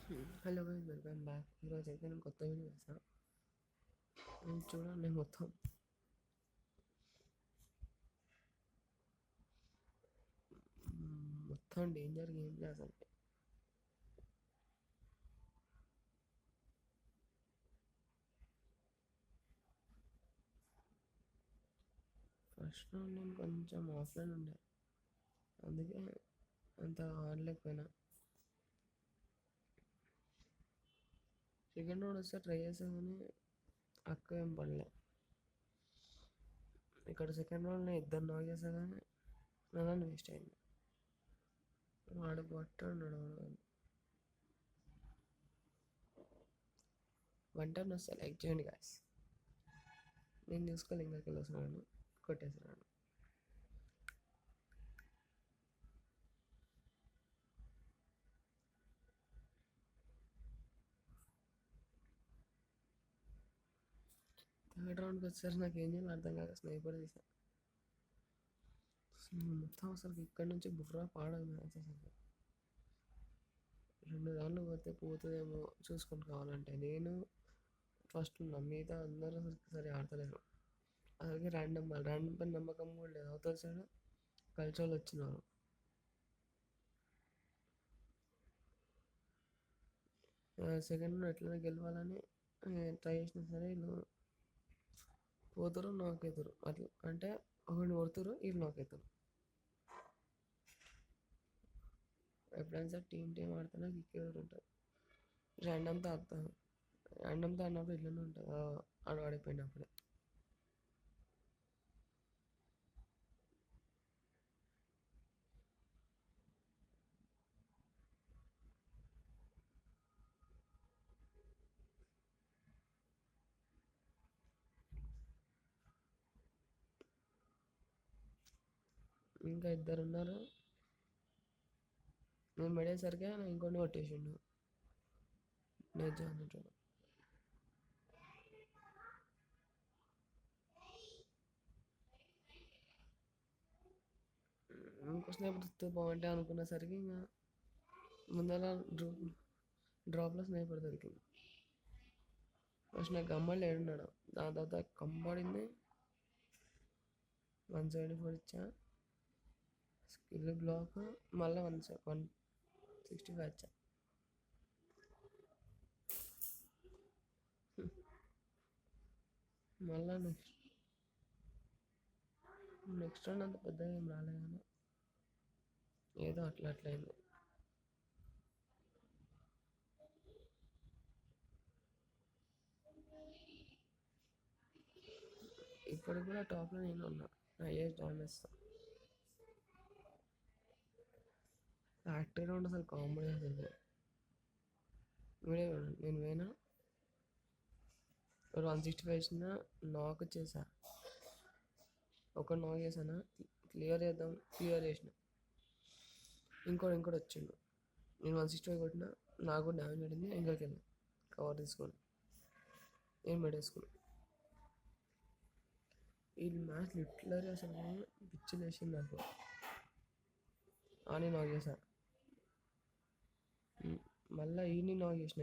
Hello guys, welcome back. ఈరోజు అయితే నేను కొత్త వీడియో చేస్తాను. చూడండి, మొత్తం డేంజర్ గేమ్ ప్లే అసలు. ఫస్ట్ రౌండ్ నేను కొంచెం ఆఫ్లైన్ ఉండే, అందుకే అంత ఆడలేకపోయినా. సెకండ్ రౌండ్ వస్తే ట్రై చేసా కానీ అక్క ఏం పడలే. ఇక్కడ సెకండ్ రౌండ్ నేను ఇద్దరు నాక్ చేసా కానీ నన్ను వేస్ట్ అయింది. వాడు పట్టున్నాడు. 1 టర్న్ వస్తే లైక్ చేయండి గాయస్. నేను చూసుకోవాలి, ఇంకా వెళ్ళొస్తున్నాను, కొట్టేస్తున్నాను. థర్డ్ రౌండ్కి వచ్చేసరికి నాకు ఏం చేయాలో అర్థం కాక స్నైపర్ తీసా. మొత్తం అసలు ఇక్కడ నుంచి బుర్రా పాడదు మ్యాచ్ అసలు. 2 రౌండ్లు పోతే పోతుందేమో చూసుకొని కావాలంటే. నేను ఫస్ట్ ఉన్నా, మిగతా అందరూ సరే ఆడతలేరు. అలాగే ర్యాండమ్ పైన నమ్మకం కూడా లేదు. అవతల సైడ్ కలిసి వాళ్ళు వచ్చినారు. సెకండ్ ఎట్లయినా గెలవాలని ట్రై చేసినా సరే వీళ్ళు పోతారు, నాకవుతారు. అట్లా అంటే ఒకరిని కొడుతారు, వీళ్ళు నాకవుతారు. ఎప్పుడైనా సరే టీం ఆడుతున్నా కిక్ ఉంటుంది. ర్యాండమ్తో ఆడతాను. ర్యాండమ్తో ఆడినప్పుడు ఇట్లనే ఉంటుంది, ఆడిపోయినప్పుడే. ఇంకా ఇద్దరు ఉన్నారు. నేను పడేసరికి ఇంకొని కొట్టేసిండు. నిజం. ఇంకోసం ఎప్పుడు బాగుంటాయి అనుకునేసరికి ఇంకా ముందర డ్రాప్లో స్నైపర్ దొరికింది. ఫస్ట్ నాకు గమ్మలు ఏడున్నాడు. దాని తర్వాత కంబడింది, 174 ఇచ్చా. స్కిల్ బ్లాక్ మళ్ళీ 165 ఇచ్చా. మళ్ళా నెక్స్ట్ రౌండ్ అంత పెద్దగా ఏం రాలే కానీ ఏదో అట్లయింది. ఇప్పటికి కూడా టాప్లో నేను ఉన్నా, హైయెస్ట్ డామేజ్. ఫ్యాక్టరీ రౌండ్ అసలు కామెడీ అసలు. నేను పోయినా 165 ఇచ్చిన, నాక్ చేసా. ఒక నాక్ చేసానా, క్లియర్ చేసిన. ఇంకోటి వచ్చిండు. నేను 165 కొట్టిన, నాకు డ్యామేజ్ పడింది. ఇంకోకి వెళ్ళి కవర్ తీసుకొని నేను మెడేసుకున్నా. ఈ మ్యాచ్ లిటరరీ అసలు పిచ్చి లేచింది నాకు. అని నాక్ చేసా. మళ్ళీ ఈయన్ని నాక్ చేసిన.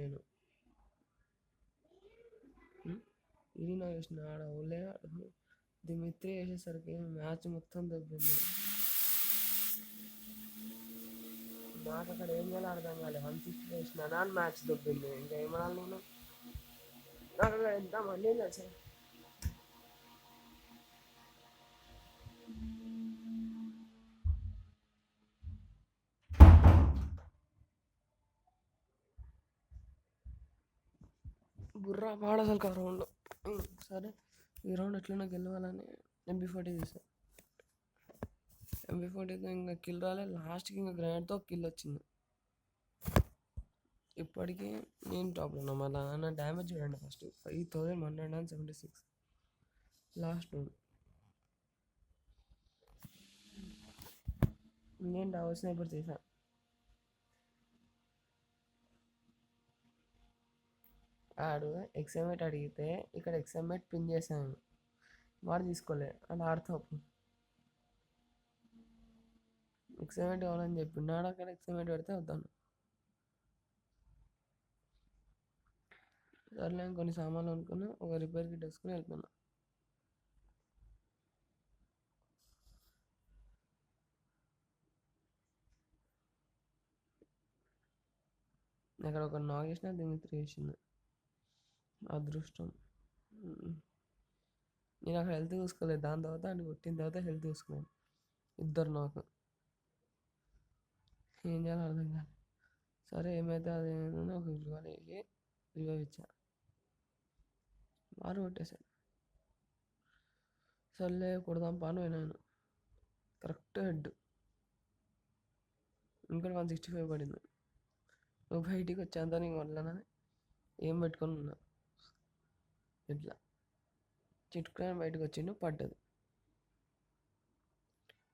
ఈయన్ని నాక్ చేసిన. ఆడ ఓలే దిమిత్రి వేసేసరికి మ్యాచ్ మొత్తం దొబ్బింది. నాకు అక్కడ ఏం చేయాలో అర్థం కాలేదు. 160 వేసిన అని మ్యాచ్ దొబ్బింది. ఇంకా ఏమనాలి నేను? నాకు అక్కడ ఎంత మంది తెలుసా. బుర్రా పాడ అసలు ఆ రౌండ్లో. సరే, ఈ రౌండ్ ఎట్లైనా గెలవాలని MB40 తీసాను. MB40తో ఇంకా కిల్ రాలే. లాస్ట్కి ఇంకా గ్రాండ్తో కిల్ వచ్చింది. ఇప్పటికీ నేను టాప్లో ఉన్నా. మళ్ళీ నా డ్యామేజ్ చూడండి. First 5176 last round. నేను డబుల్ స్నైపర్ చేసా. ఆడు ఎక్స్ఎంఎట్ అడిగితే ఇక్కడ ఎక్స్ఎంఎట్ పిన్ చేశాను. వాడు తీసుకోలే. అలా ఆడుతూ ఎక్స్ఎంఎట్ కావాలని చెప్పినాడు. అక్కడ ఎక్స్ఎంఎట్ పెడితే వద్దాను. సర్లే అని కొన్ని సామాన్లు అనుకున్నా, ఒక రిపేర్ కిట్ వేసుకుని వెళ్ళిపోయినా. అక్కడ ఒక నాక్ చేసిన దీన్ని 3 వేసింది. అదృష్టం. నేను అక్కడ హెల్త్ చూసుకోలేదు. దాని తర్వాత అని కొట్టిన తర్వాత హెల్త్ చూసుకున్నాను. ఇద్దరు నాకు ఏం చేయాలో అర్థం కాదు. సరే ఏమైతే అది ఏమైందని ఒక రివైవ్ ఇచ్చా. వారు కొట్టేశాడు. సర్లే కొడదాం పాను అయినాను. Correct head. ఇంకోటి 165 పడింది. నువ్వు బయటికి వచ్చేంత నీకు వదలనని ఏం పెట్టుకొని ఉన్నా. ఇట్లా చిట్టుకుని బయటకు వచ్చిండు, పడ్డది.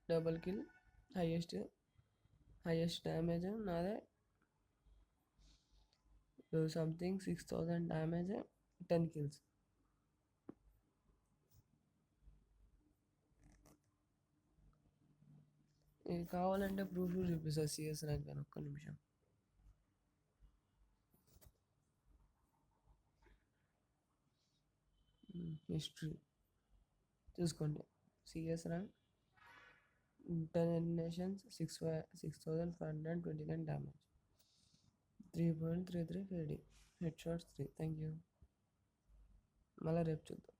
Double kill. హైయెస్ట్ డ్యామేజ్ నాదే. Something 6000 damage, 10 kills. ఇది కావాలంటే ప్రూఫ్ చూపిస్తుంది సిఎస్ ర్యాంక్ అని. ఒక్క నిమిషం. హిస్టరీ చూసుకోండి. CS rank 10 eliminations, 6529 damage, 3.33 KD, head shots 3. Thank you. మళ్ళీ రేపు చూద్దాం.